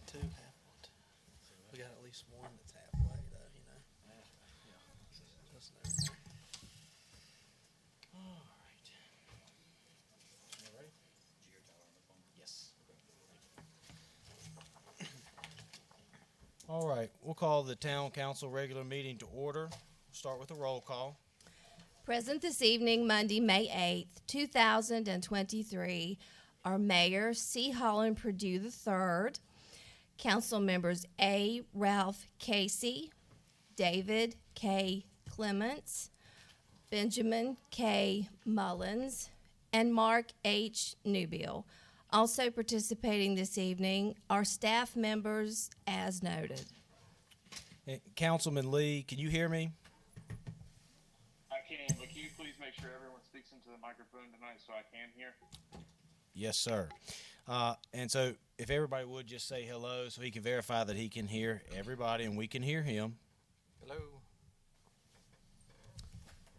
two half. We got at least one that's halfway, though, you know. Just never know. All right. You ready? Did you hear Tyler on the phone? Yes. All right, we'll call the town council regular meeting to order. Start with a roll call. Present this evening, Monday, May 8th, 2023, are Mayor C. Holland Purdue III, Council members A. Ralph Casey, David K. Clements, Benjamin K. Mullins, and Mark H. Newbill. Also participating this evening are staff members as noted. Councilman Lee, can you hear me? I can, but can you please make sure everyone speaks into the microphone tonight so I can hear? Yes, sir. And so if everybody would just say hello so he can verify that he can hear everybody and we can hear him. Hello.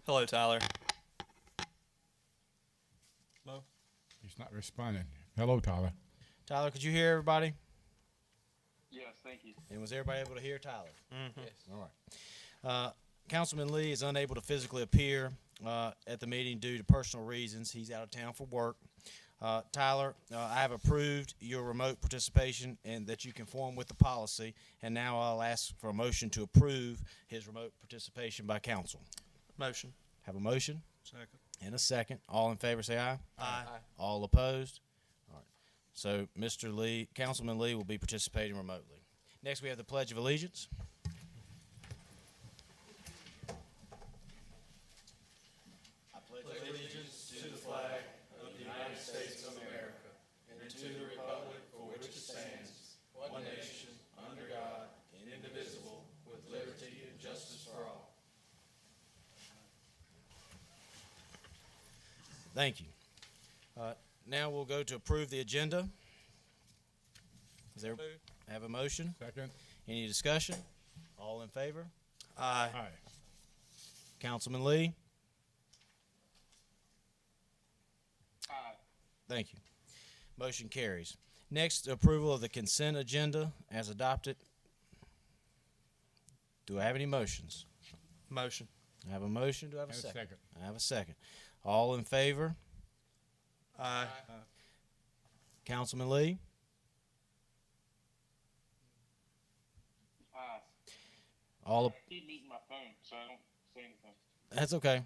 Hello, Tyler. Hello. He's not responding. Hello, Tyler. Tyler, could you hear everybody? Yes, thank you. And was everybody able to hear Tyler? Mm-hmm. Yes. All right. Councilman Lee is unable to physically appear at the meeting due to personal reasons. He's out of town for work. Tyler, I have approved your remote participation and that you conform with the policy. And now I'll ask for a motion to approve his remote participation by council. Motion. Have a motion Second. and a second. All in favor say aye. Aye. All opposed? All right. So Mr. Lee, Councilman Lee will be participating remotely. Next, we have the Pledge of Allegiance. Thank you. Now we'll go to approve the agenda. Is there have a motion? Second. Any discussion? All in favor? Aye. Aye. Councilman Lee? Aye. Thank you. Motion carries. Next, approval of the consent agenda as adopted. Do I have any motions? Motion. I have a motion. Do I have a And a second? second. I have a second. All in favor? Aye. Councilman Lee? Aye. All I keep muting my phone, so I don't say anything. that's okay.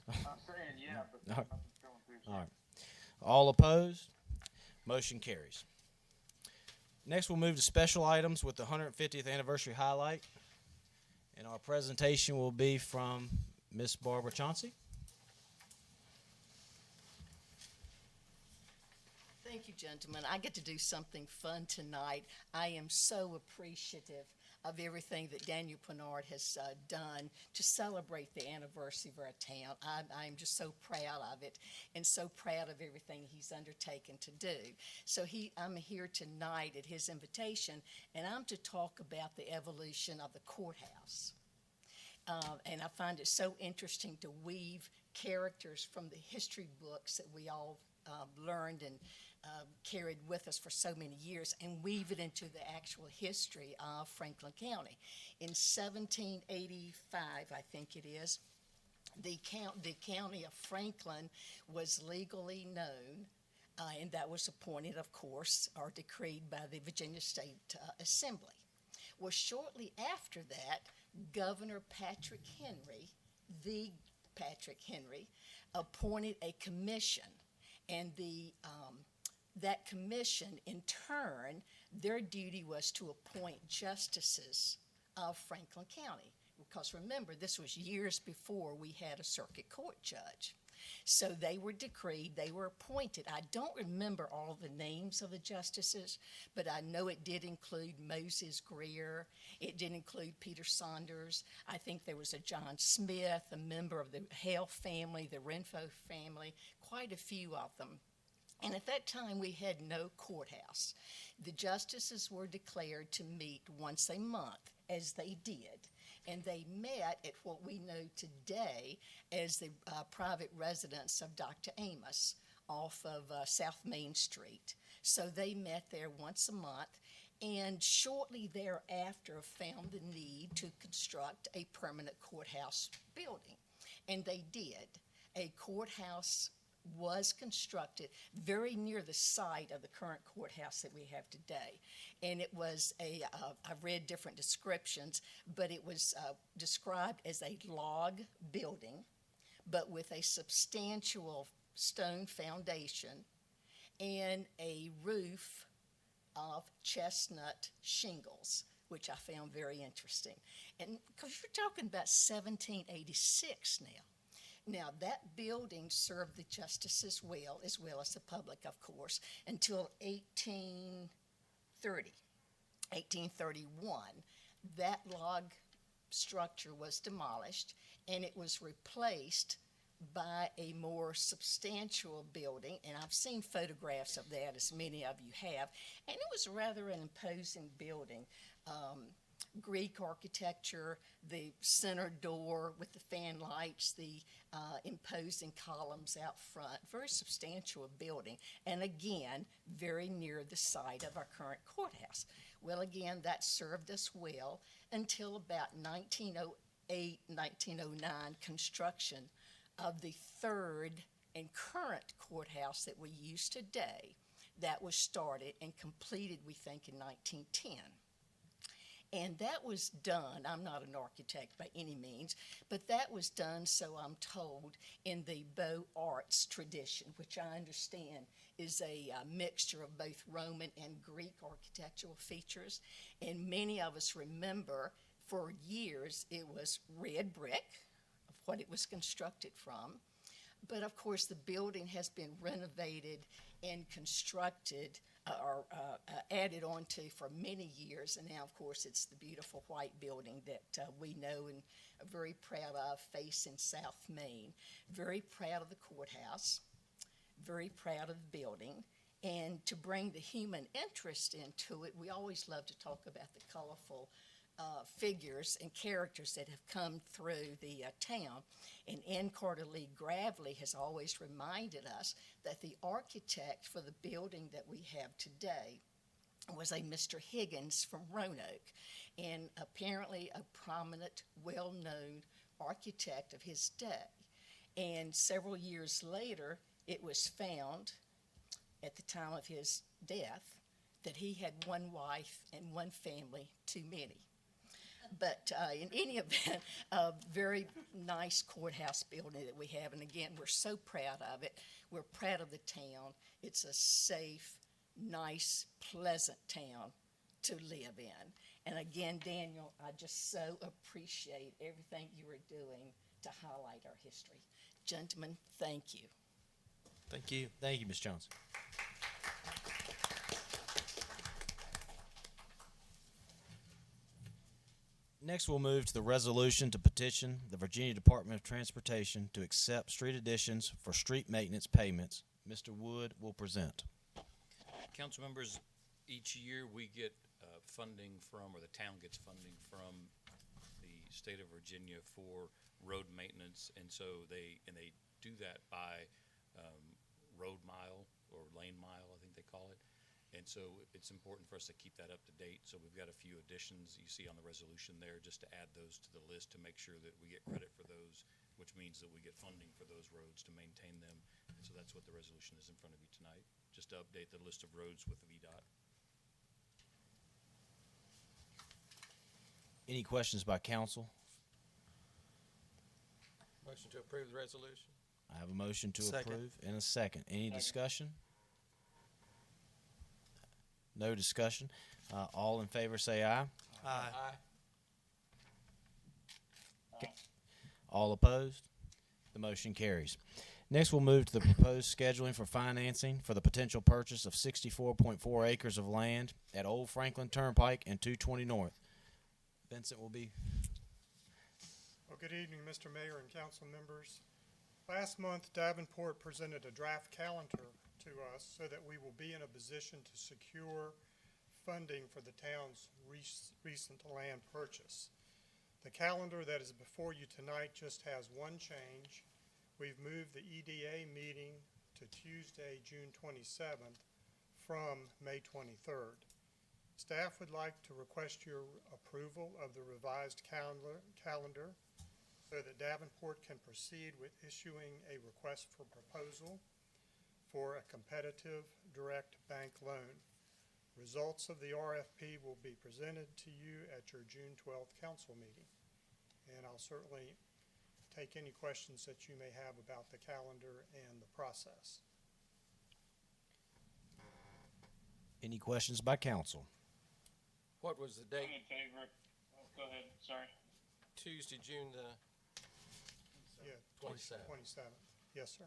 I'm saying yeah, but All right. nothing's going through. All right. All opposed? Motion carries. Next, we'll move to special items with the 150th anniversary highlight. And our presentation will be from Miss Barbara Chauncey. Thank you, gentlemen. I get to do something fun tonight. I am so appreciative of everything that Daniel Pennard has done to celebrate the anniversary of our town. I'm just so proud of it and so proud of everything he's undertaken to do. So I'm here tonight at his invitation, and I'm to talk about the evolution of the courthouse. And I find it so interesting to weave characters from the history books that we all learned and carried with us for so many years and weave it into the actual history of Franklin County. In 1785, I think it is, the county of Franklin was legally known, and that was appointed, of course, or decreed by the Virginia State Assembly. Well, shortly after that, Governor Patrick Henry, the Patrick Henry, appointed a commission, and that commission, in turn, their duty was to appoint justices of Franklin County. Because remember, this was years before we had a circuit court judge. So they were decreed, they were appointed. I don't remember all the names of the justices, but I know it did include Moses Greer. It did include Peter Saunders. I think there was a John Smith, a member of the Hale family, the Renfro family, quite a few of them. And at that time, we had no courthouse. The justices were declared to meet once a month, as they did. And they met at what we know today as the private residence of Dr. Amos off of South Main Street. So they met there once a month, and shortly thereafter found the need to construct a permanent courthouse building. And they did. A courthouse was constructed very near the site of the current courthouse that we have today. And it was I've read different descriptions, but it was described as a log building, but with a substantial stone foundation and a roof of chestnut shingles, which I found very interesting. And because you're talking about 1786 now. Now, that building served the justices well, as well as the public, of course, until 1830. 1831, that log structure was demolished, and it was replaced by a more substantial building, and I've seen photographs of that, as many of you have, and it was rather an imposing building. Greek architecture, the center door with the fan lights, the imposing columns out front, very substantial building, and again, very near the site of our current courthouse. Well, again, that served us well until about 1908, 1909 construction of the third and current courthouse that we use today. That was started and completed, we think, in 1910. And that was done, I'm not an architect by any means, but that was done, so I'm told, in the Beaux Arts tradition, which I understand is a mixture of both Roman and Greek architectural features. And many of us remember for years it was red brick, of what it was constructed from. But of course, the building has been renovated and constructed or added on to for many years, and now, of course, it's the beautiful white building that we know and are very proud of, facing South Main. Very proud of the courthouse, very proud of the building, and to bring the human interest into it, we always love to talk about the colorful figures and characters that have come through the town. And N. Carter Lee Gravely has always reminded us that the architect for the building that we have today was a Mr. Higgins from Roanoke, and apparently a prominent, well-known architect of his day. And several years later, it was found at the time of his death that he had one wife and one family too many. But in any event, a very nice courthouse building that we have. And again, we're so proud of it. We're proud of the town. It's a safe, nice, pleasant town to live in. And again, Daniel, I just so appreciate everything you are doing to highlight our history. Gentlemen, thank you. Thank you. Thank you, Ms. Johnson. Next, we'll move to the resolution to petition the Virginia Department of Transportation to accept street additions for street maintenance payments. Mr. Wood will present. Council members, each year we get funding from, or the town gets funding from the state of Virginia for road maintenance, and so they do that by road mile or lane mile, I think they call it. And so it's important for us to keep that up to date. So we've got a few additions you see on the resolution there, just to add those to the list to make sure that we get credit for those, which means that we get funding for those roads to maintain them. And so that's what the resolution is in front of you tonight, just to update the list of roads with VDOT. Any questions by council? Motion to approve the resolution. I have a motion to Second. approve and a second. Any discussion? No discussion. All in favor say aye. Aye. All opposed? The motion carries. Next, we'll move to the proposed scheduling for financing for the potential purchase of 64.4 acres of land at Old Franklin Turnpike and 220 North. Vincent will be. Well, good evening, Mr. Mayor and council members. Last month, Davenport presented a draft calendar to us so that we will be in a position to secure funding for the town's recent land purchase. The calendar that is before you tonight just has one change. We've moved the EDA meeting to Tuesday, June 27th from May 23rd. Staff would like to request your approval of the revised calendar so that Davenport can proceed with issuing a request for proposal for a competitive direct bank loan. Results of the RFP will be presented to you at your June 12th council meeting. And I'll certainly take any questions that you may have about the calendar and the process. Any questions by council? What was the I'm date? in favor. Oh, go ahead, sorry. Tuesday, June the Yeah, 27th. 27th. Yes, sir.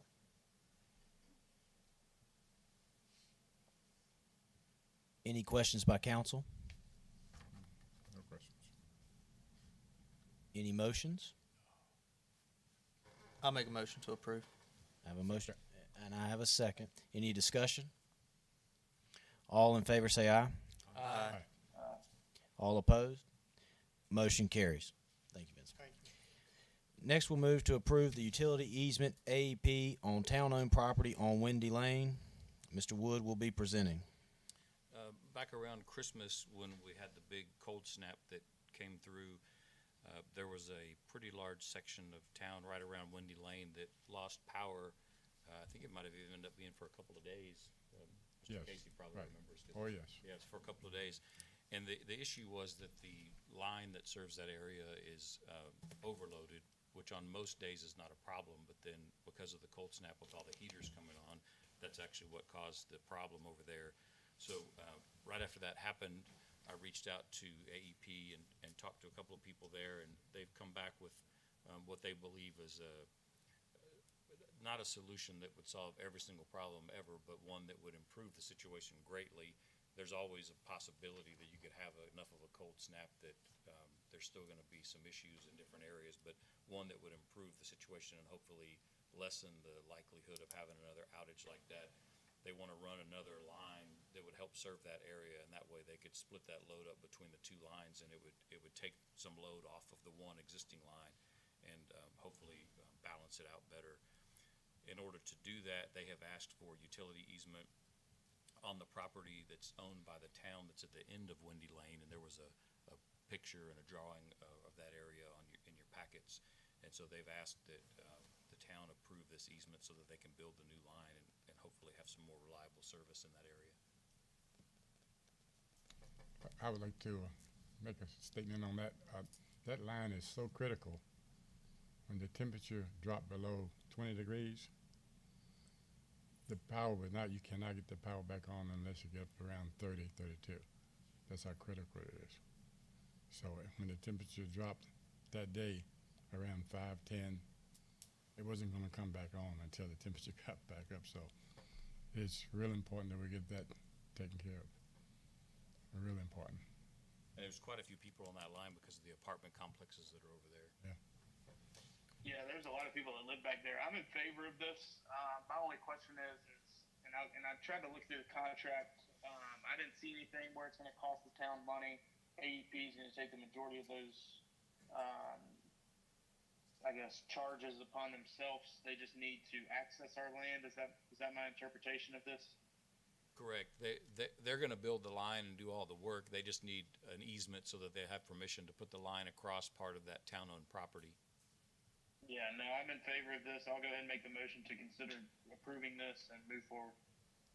Any questions by council? No questions. Any motions? I'll make a motion to approve. I have a motion, and I have a second. Any discussion? All in favor say aye. Aye. All opposed? Motion carries. Thank you, Vince. Thank you. Next, we'll move to approve the utility easement AEP on town-owned property on Windy Lane. Mr. Wood will be presenting. Back around Christmas, when we had the big cold snap that came through, there was a pretty large section of town right around Windy Lane that lost power. I think it might have even ended up being for a couple of days. Mr. Yes, Casey probably right. remembers. 'Cause Oh, yes. yeah, it's for a couple of days. And the issue was that the line that serves that area is overloaded, which on most days is not a problem, but then because of the cold snap with all the heaters coming on, that's actually what caused the problem over there. So right after that happened, I reached out to AEP and talked to a couple of people there, and they've come back with what they believe is not a solution that would solve every single problem ever, but one that would improve the situation greatly. There's always a possibility that you could have enough of a cold snap that there's still going to be some issues in different areas, but one that would improve the situation and hopefully lessen the likelihood of having another outage like that. They want to run another line that would help serve that area, and that way they could split that load up between the two lines, and it would take some load off of the one existing line and hopefully balance it out better. In order to do that, they have asked for utility easement on the property that's owned by the town that's at the end of Windy Lane, and there was a picture and a drawing of that area in your packets. And so they've asked that the town approve this easement so that they can build the new line and hopefully have some more reliable service in that area. I would like to make a statement on that. That line is so critical. When the temperature dropped below 20 degrees, the power would not, you cannot get the power back on unless you get up around 30, 32. That's how critical it is. So when the temperature dropped that day around 5, 10, it wasn't going to come back on until the temperature got back up. So it's real important that we get that taken care of. Really important. And there's quite a few people on that line because of the apartment complexes that are over there. Yeah, there's a lot of people that live back there. I'm in favor of this. My only question is and I tried to look through the contract. I didn't see anything where it's going to cost the town money. AEP is going to take the majority of those, I guess, charges upon themselves. They just need to access our land. Is that my interpretation of this? Correct. They're going to build the line and do all the work. They just need an easement so that they have permission to put the line across part of that town-owned property. Yeah, no, I'm in favor of this. I'll go ahead and make the motion to consider approving this and move forward.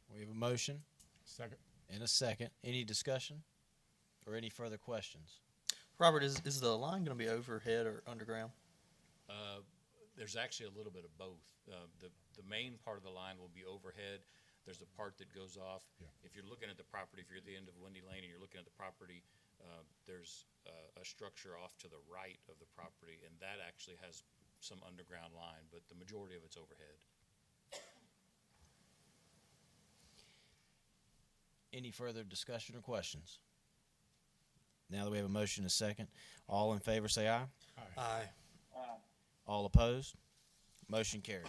We have a motion Second. and a second. Any discussion or any further questions? Robert, is the line going to be overhead or underground? There's actually a little bit of both. The main part of the line will be overhead. There's a part that goes off. Yeah. If you're looking at the property, if you're at the end of Windy Lane and you're looking at the property, there's a structure off to the right of the property, and that actually has some underground line, but the majority of it's overhead. Any further discussion or questions? Now that we have a motion and a second, all in favor say aye. Aye. All opposed? Motion carries.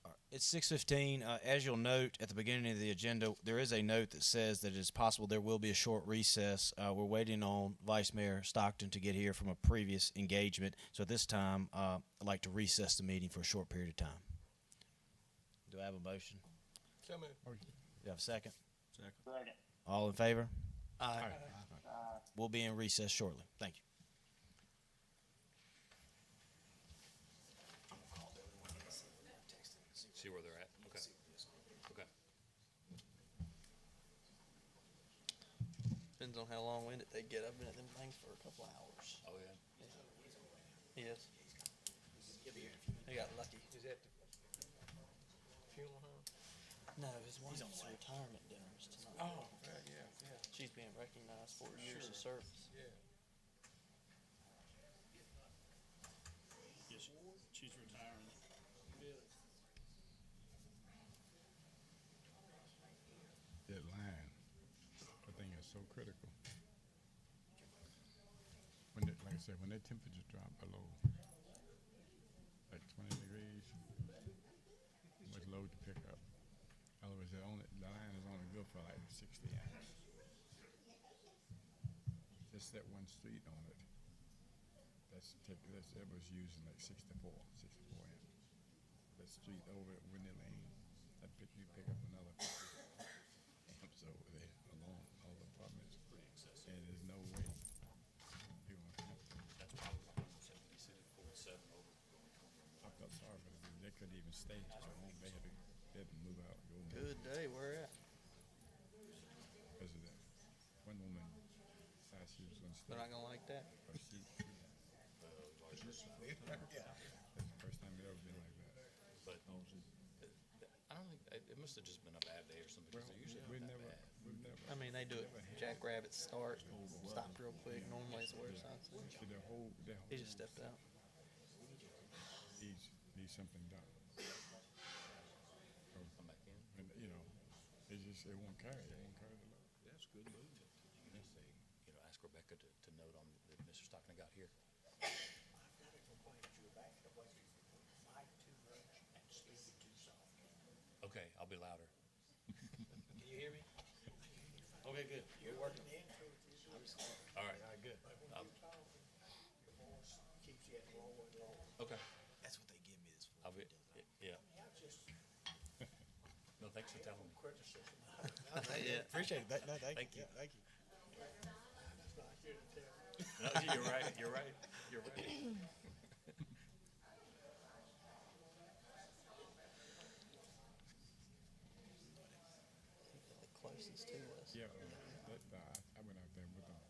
All right, it's 6:15. As you'll note at the beginning of the agenda, there is a note that says that it is possible there will be a short recess. We're waiting on Vice Mayor Stockton to get here from a previous engagement. So at this time, I'd like to recess the meeting for a short period of time. Do I have a motion? So moved. Oh, Do I have a second? Second. All in favor? Aye. We'll be in recess shortly. Thank you. See where they're at? Okay. Okay. Depends on how long-winded they get. I've been at them things for a couple hours. Oh, yeah. Yes. They got lucky. Is that the funeral home? No, his wife's retirement dinner is tonight. Oh, right, yeah, yeah. She's being recognized for her years of Sure. service. Yeah. Yes, she's retiring. That line, I think is so critical. When they, like I said, when their temperatures drop below like 20 degrees, much load to pick up. In other words, the line is only good for like 60 amps. Just that one street on it. That was using like 64 amps. That street over at Winnie Lane, you pick up another 50 amps over there along all the apartments. And there's no way you're gonna have to. That's probably why they said it pulled 7 over. I felt sorry for them. They couldn't even stay at home. They had to move out. Go Good day, where at? Because of that. One woman decided she was gonna stay. They're not gonna like that? But she that's the first time it ever been like that. But I don't think, it must have just been a bad day or something, because they're usually We've not that never, bad. we've never. I mean, they do it. Jackrabbit start, stop real quick. Normally it's where signs. See, the whole He just stepped out. needs something done. Come back in. And, you know, it won't carry the load. That's good movement. You know, ask Rebecca to note on that Mr. Stockton got here. Okay, I'll be louder. Can you hear me? Okay, good. You're working. All right. Good. Okay, That's what they give me this for. I'll be, yeah. No, thanks for telling me. Yeah. Appreciate it. No, thank you. Thank you. Yeah, thank you. No, you're right, you're right, you're right. The closest to us. Yeah, I went out there with him.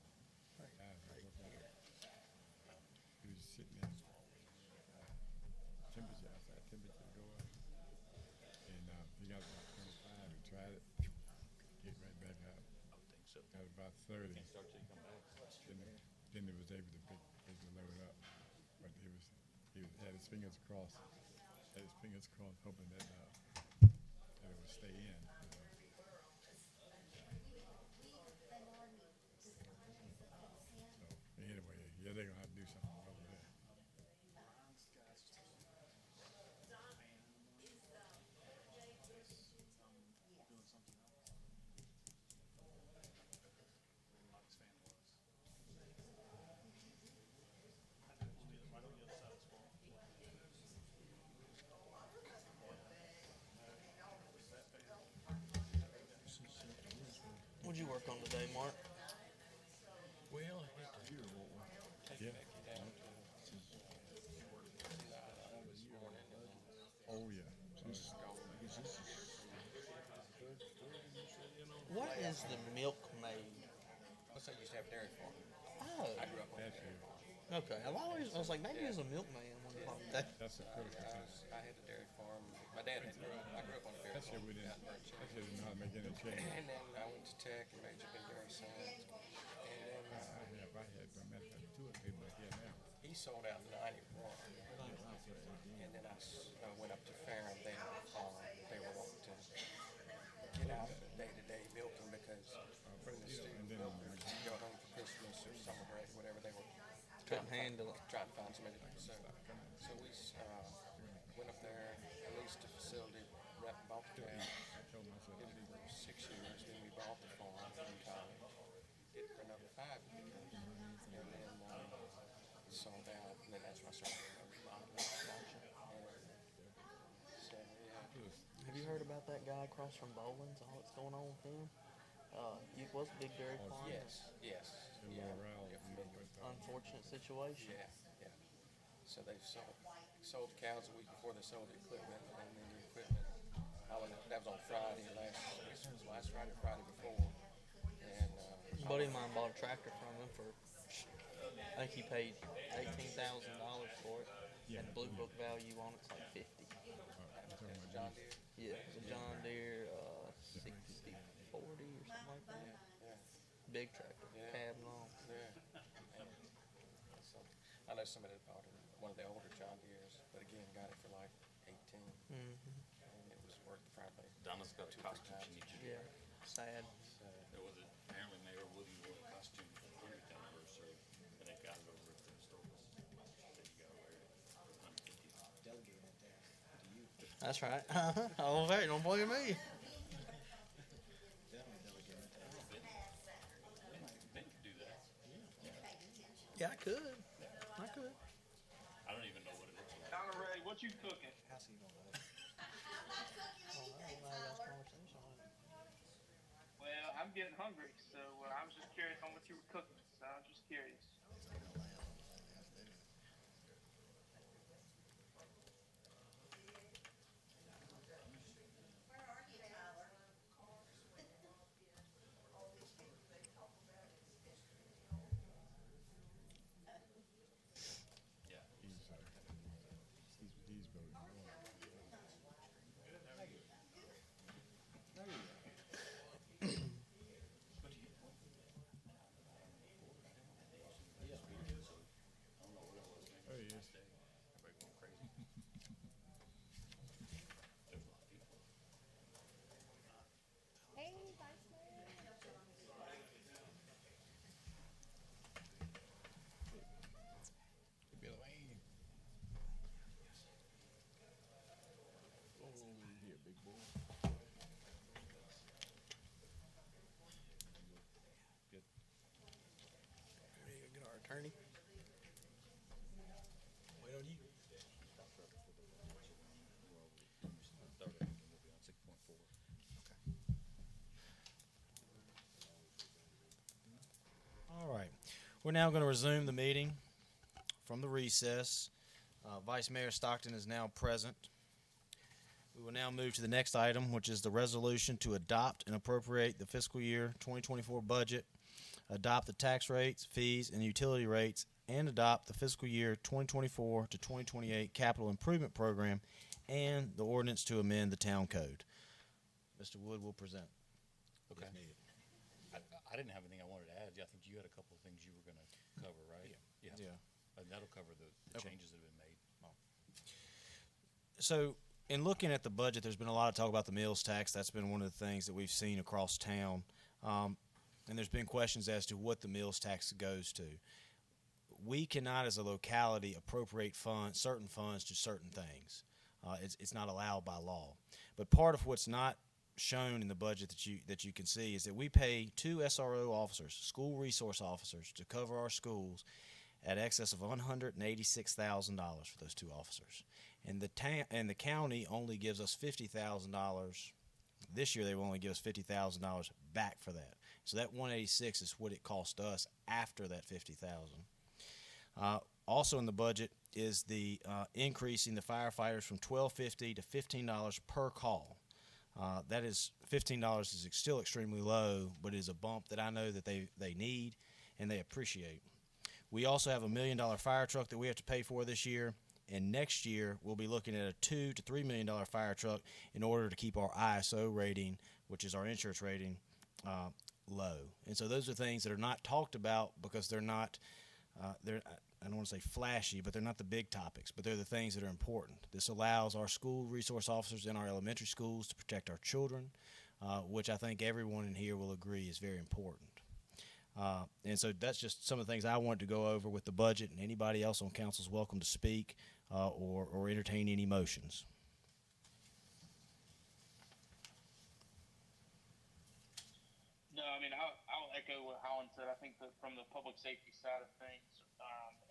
He was sitting there. Temperature outside, temperature go up. And he got about 25. He tried it, get right back out. I would think so. Got about 30. Start till you come back. Then he was able to pick the load up. But he had his fingers crossed. Hoping that it would stay in. So, anyway, yeah, they're gonna have to do something over there. What'd you work on today, Mark? Well, I hate to hear what we're taking Yeah. back down to this morning. Oh yeah. What is the milkmaid? Let's say you used to have a dairy farm. Oh, I grew up on That's that. it. okay. I was like, maybe it's a milkman one time. That's a critical thing. I had a dairy farm. My dad had I grew up on a dairy That's it. farm. We didn't. out in Burnside. That's it. Didn't know how to make any change. And then I went to Tech and majored in dairy science. And then I had, as a matter of fact, 2 of the people here now. he sold out in '91. And then I went up to Farron there. They were wanting to get out of the day-to-day milking because from the student then, milkers go home for Christmas or summer break, whatever they were. Couldn't handle it. Trying to find somebody to do so. So we went up there, leased a facility, bought the cow, I told myself, did it for 6 years, then we bought the farm in college, did it for another 5 years, and then sold out, and then that's when I started modeling. So, yeah. Have you heard about that guy across from Bowling's? All that's going on with him? It was a big dairy farm. Yes, yes. Similar Yeah, around, yeah, familiar. Unfortunate situation. Yeah, yeah. So they've sold the cows a week before they sold the equipment, and then the equipment, that was on Friday I guess it was last Friday or Friday before. And, A buddy of mine bought a tractor from him for, I think he paid $18,000 for it, and the blue book value on it's like 50. John Deere, Yeah, it's a John Deere 6040 or something like that. yeah, Big tractor, Yeah. cab long. yeah. And so, I know somebody that bought one of the older John Deeres, but again, got it for like 18. And it was worth probably Donna's got a 2-3 costume times. she needs you to Yeah, sad. There was apparently Mayor Woody wore a costume for the 100th anniversary, and they got it over at the historical. Said you gotta wear it for 150. That's right. Oh, hey, don't blame me. Ben could do that. Yeah, I could. I could. I don't even know what it looks like. Donna Ray, what you cooking? Well, I'm getting hungry, so I was just curious on what you were cooking. So I was just curious. He's voting no. Oh, yes. Everybody going crazy. There's a lot of people. Hey, Vice Mayor. Bill Wayne. Here, big boy. Ready to get our attorney? Wait on you. Third, and we'll be on 6.4. All right. We're now going to resume the meeting from the recess. Vice Mayor Stockton is now present. We will now move to the next item, which is the resolution to adopt and appropriate the fiscal year 2024 budget, adopt the tax rates, fees, and utility rates, and adopt the fiscal year 2024 to 2028 capital improvement program and the ordinance to amend the town code. Mr. Wood will present. Okay. If needed. I didn't have anything I wanted to add. I think you had a couple of things you were gonna cover, right? Yeah. And that'll cover the Okay. changes that have been made. So, in looking at the budget, there's been a lot of talk about the meals tax. That's been one of the things that we've seen across town. And there's been questions as to what the meals tax goes to. We cannot, as a locality, appropriate certain funds to certain things. It's not allowed by law. But part of what's not shown in the budget that you can see is that we pay 2 SRO officers, school resource officers, to cover our schools at excess of $186,000 for those 2 officers. And the county only gives us $50,000. This year they will only give us $50,000 back for that. So that 186 is what it cost us after that $50,000. Also in the budget is the increasing the firefighters from $12.50 to $15 per call. That is $15 is still extremely low, but it is a bump that I know that they need and they appreciate. We also have $1 million fire truck that we have to pay for this year, and next year we'll be looking at a $2 to $3 million fire truck in order to keep our ISO rating, which is our insurance rating, low. And so those are things that are not talked about because they're not I don't want to say flashy, but they're not the big topics, but they're the things that are important. This allows our school resource officers in our elementary schools to protect our children, which I think everyone in here will agree is very important. And so that's just some of the things I wanted to go over with the budget, and anybody else on council is welcome to speak or entertain any motions. No, I mean, I'll echo what Holland said. I think that from the public safety side of things,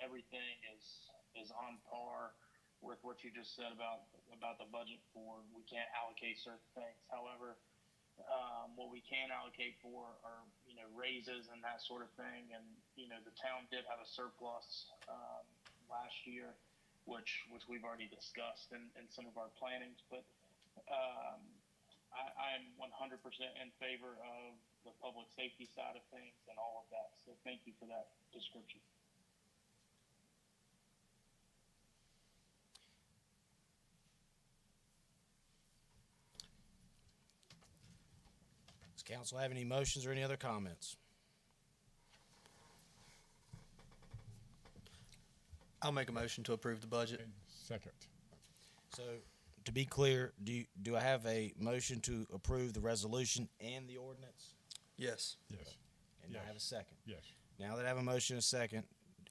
everything is on par with what you just said about the budget for we can't allocate certain things. However, what we we can allocate for are, raises and that sort of thing. And, the town did have a surplus, last year, which we've already discussed in some of our plannings, but, I am 100% in favor of the public safety side of things and all of that. So thank you for that description. Does council have any motions or any other comments? I'll make a motion to approve the budget. And second. So, to be clear, do I have a motion to approve the resolution and the ordinance? Yes. Yes. And do I have a second? Yes. Now that I have a motion and a second,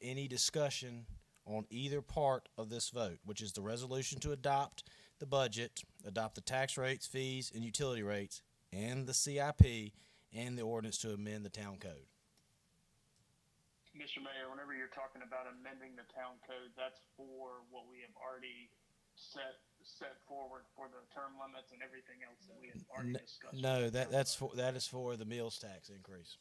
any discussion on either part of this vote, which is the resolution to adopt the budget, adopt the tax rates, fees, and utility rates, and the CIP, and the ordinance to amend the town code? Mr. Mayor, whenever you're talking about amending the town code, that's for what we have already set forward for the term limits and everything else that we have already discussed. No, that is for the meals tax increase.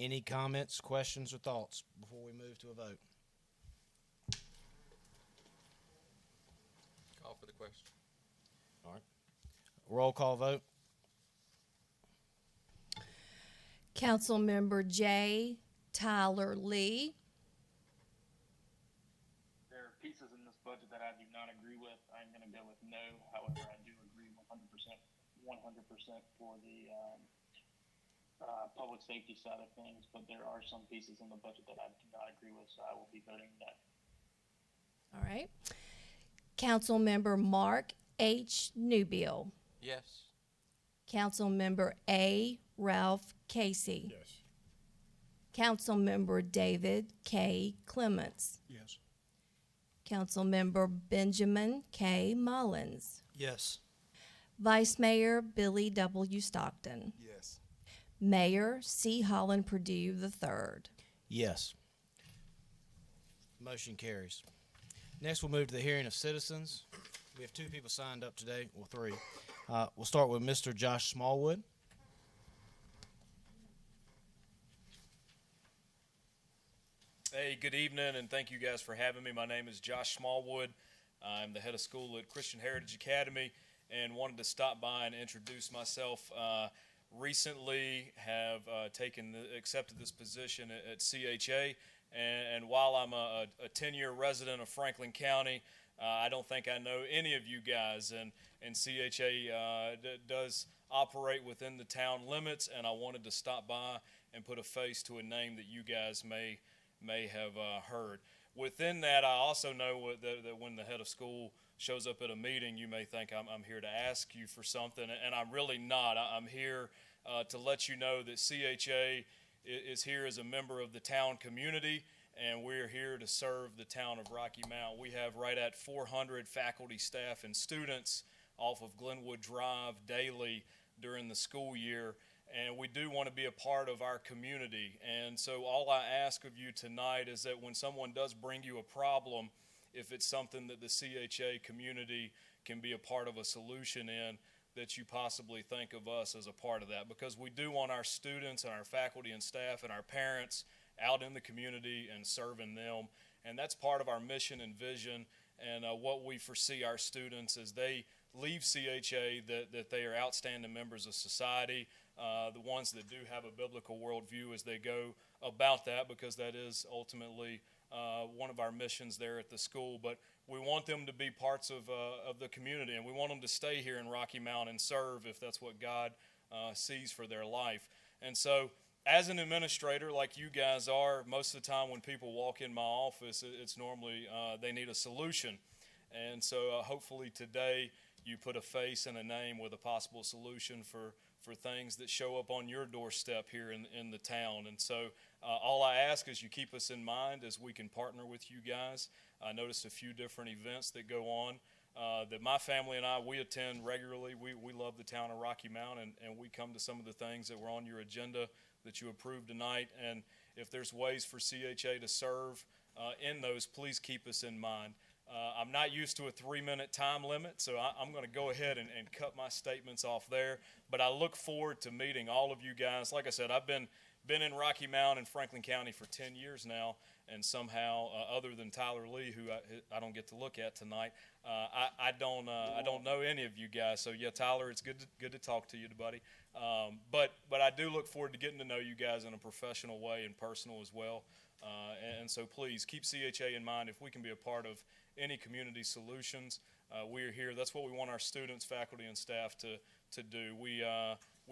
Any comments, questions, or thoughts before we move to a vote? Call for the question. All right. Roll call vote. Councilmember J. Tyler Lee. There are pieces in this budget that I do not agree with. I'm going to go with no. However, I do agree 100% for the public safety side of things, but there are some pieces in the budget that I do not agree with, so I will be voting no. All right. Councilmember Mark H. Newbill. Yes. Councilmember A. Ralph Casey. Yes. Councilmember David K. Clements. Yes. Councilmember Benjamin K. Mullins. Yes. Vice Mayor Billy W. Stockton. Yes. Mayor C. Holland Purdue III. Yes. Motion carries. Next, we'll move to the hearing of citizens. We have two people signed up today, well, three. We'll start with Mr. Josh Smallwood. Hey, good evening, and thank you guys for having me. My name is Josh Smallwood. I'm the head of school at Christian Heritage Academy, and wanted to stop by and introduce myself. Recently have accepted this position at CHA, and while I'm a 10-year resident of Franklin County, I don't think I know any of you guys, and CHA does operate within the town limits, and I wanted to stop by and put a face to a name that you guys may have heard. Within that, I also know that when the head of school shows up at a meeting, you may think I'm here to ask you for something, and I'm really not. I'm here to let you know that CHA is here as a member of the town community, and we're here to serve the town of Rocky Mount. We have right at 400 faculty, staff, and students off of Glenwood Drive daily during the school year. And we do want to be a part of our community. And so all I ask of you tonight is that when someone does bring you a problem, if it's something that the CHA community can be a part of a solution in, that you possibly think of us as a part of that. Because we do want our students and our faculty and staff and our parents out in the community and serving them. And that's part of our mission and vision, and what we foresee our students as they leave CHA, that they are outstanding members of society. The ones that do have a biblical worldview as they go about that, because that is ultimately one of our missions there at the school. But we want them to be parts of the community, and we want them to stay here in Rocky Mount and serve if that's what God sees for their life. And so as an administrator like you guys are, most of the time when people walk in my office, it's normally they need a solution. And so hopefully today you put a face and a name with a possible solution for things that show up on your doorstep here in the town. And so all I ask is you keep us in mind as we can partner with you guys. I noticed a few different events that go on that my family and we attend regularly. We love the town of Rocky Mount, and we come to some of the things that were on your agenda that you approved tonight. And if there's ways for CHA to serve in those, please keep us in mind. I'm not used to a 3-minute time limit, so I'm going to go ahead and cut my statements off there. But I look forward to meeting all of you guys. Like I said, I've been in Rocky Mount and Franklin County for 10 years now, and somehow, other than Tyler Lee, who I don't get to look at tonight, I don't know any of you guys. So yeah, Tyler, it's good to talk to you, buddy. But I do look forward to getting to know you guys in a professional way and personal as well. And so please keep CHA in mind. If we can be a part of any community solutions, we are here. That's what we want our students, faculty, and staff to do. We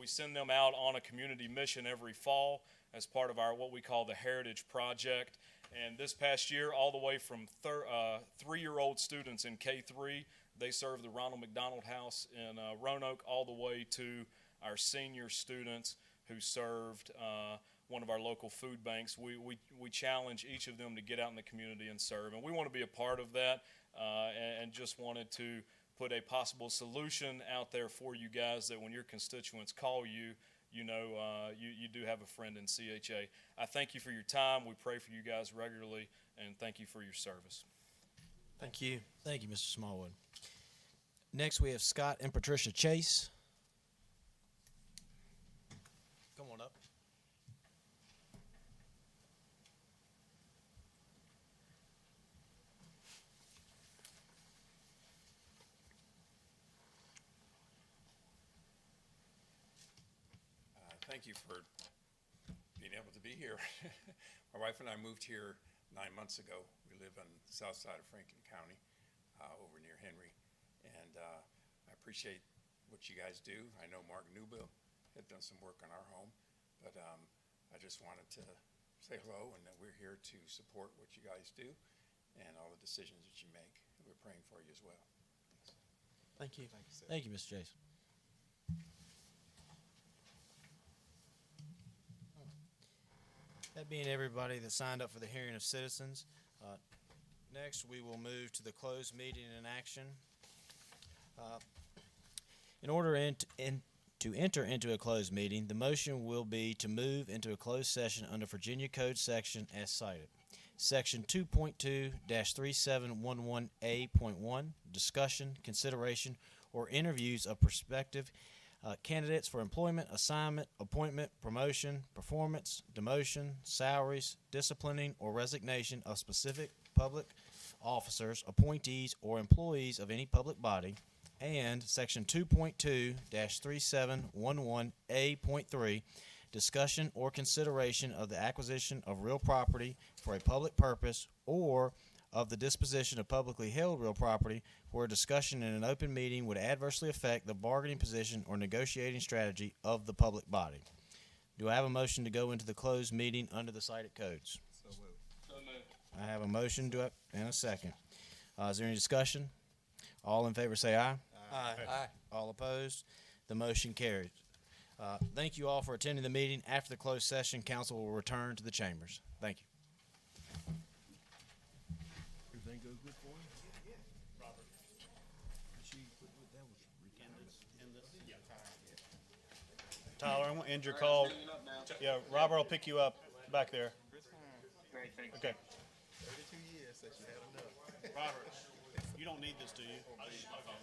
send them out on a community mission every fall as part of our what we call the Heritage Project. And this past year, all the way from 3-year-old students in K3, they serve the Ronald McDonald House in Roanoke, all the way to our senior students who served one of our local food banks. We challenge each of them to get out in the community and serve, and we want to be a part of that, and just wanted to put a possible solution out there for you guys, that when your constituents call you, you know you do have a friend in CHA. I thank you for your time. We pray for you guys regularly, and thank you for your service. Thank you. Thank you, Mr. Smallwood. Next, we have Scott and Patricia Chase. Come on up. Thank you for being able to be here. My wife and I moved here 9 months ago. We live on the south side of Franklin County, over near Henry, and I appreciate what you guys do. I know Mark Newbill had done some work on our home, but I just wanted to say hello, and that we're here to support what you guys do and all the decisions that you make. We're praying for you as well. Thank you. Thank you, sir. Thank you, Mr. Chase. That being everybody that signed up for the hearing of citizens, next we will move to the closed meeting in action. In order to enter into a closed meeting, the motion will be to move into a closed session under Virginia Code section as cited. Section 2.2-3711A.1, discussion, consideration, or interviews of prospective candidates for employment, assignment, appointment, promotion, performance, demotion, salaries, disciplining, or resignation of specific public officers, appointees, or employees of any public body. And Section 2.2-3711A.3, discussion or consideration of the acquisition of real property for a public purpose, or of the disposition of publicly held real property where discussion in an open meeting would adversely affect the bargaining position or negotiating strategy of the public body. Do I have a motion to go into the closed meeting under the cited codes? So moved. So moved. I have a motion and a second. Is there any discussion? All in favor say aye. Aye. All opposed? The motion carries. Thank you all for attending the meeting. After the closed session, council will return to the chambers. Thank you. Everything goes good for you? Robert. Tyler, I'm gonna end your call. Yeah, Robert will pick you up back there. Great, thanks. Okay. 32 years since you had enough. Robert, you don't need this, do you? I use my phone.